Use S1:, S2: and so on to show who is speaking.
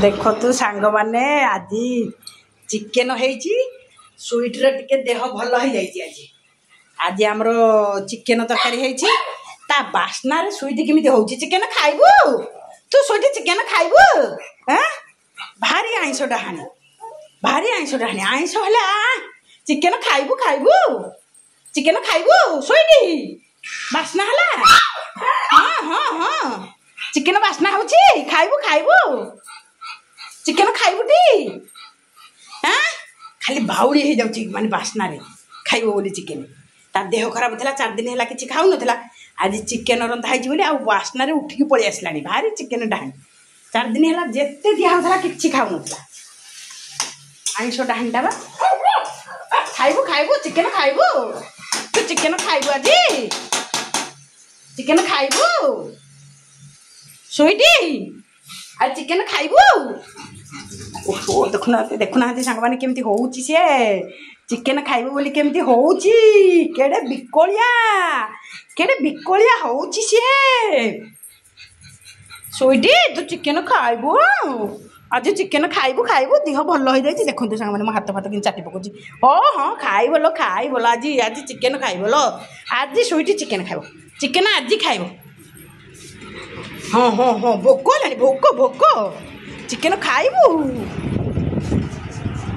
S1: देखु सांग मैंने आज चिकेन होती स्वीट्रे टिके देह भल हो जाए। आज आज आमर चिकेन तरकारी होती बास्नार स्वीट केमी हो चिकेन खाइबू तू स्वीट चिकेन खाइबू भारी आईंष डाहाणी भारी आईंष डाहाणी आईंष हेला चिकेन खाइबू खाइबू चिकेन खाइबू स्वीट बास्ना है हाँ हाँ हाँ चिकेन बास्ना हो खाइबू खाइबू चिकेन खाइबुटी हाँ खाली बाउली हो जाऊँ माने बास्ना खाइब बोली चिकेन तार देह खराब था 4 दिन है कि खाऊ ना आज चिकेन रंधा होती आ बास्ना उठिकी पलि आसला भारी चिकेन डाहाणी 4 दिन है जिते दिहला कि खाऊ ना आईंष डाहाणीटा बा खाइबू खाइबू चिकेन खाइबू तू चिकेन खाइबू आज चिकेन खाइबू स्वीटी आज चिकेन खाइबू ओहो देखुना देखुना सांग मैंने केमती हो सी चिकेन खाइबू बोली केमती हो केड़े बिकोलिया हो सी स्वीटी तू चिकेन खाइबू आज चिकेन खाइबू खाइबू देह भल हो जाए। देखते सांग मैंने मो हाथ फाथ कि चाटी पकाउची हाँ खाइबल आज आज चिकेन खाइबल आज स्वीटी चिकेन खाइब चिकेन आज खाइब हाँ हाँ हाँ भोक है भोक भोक चिकेन खाइबू।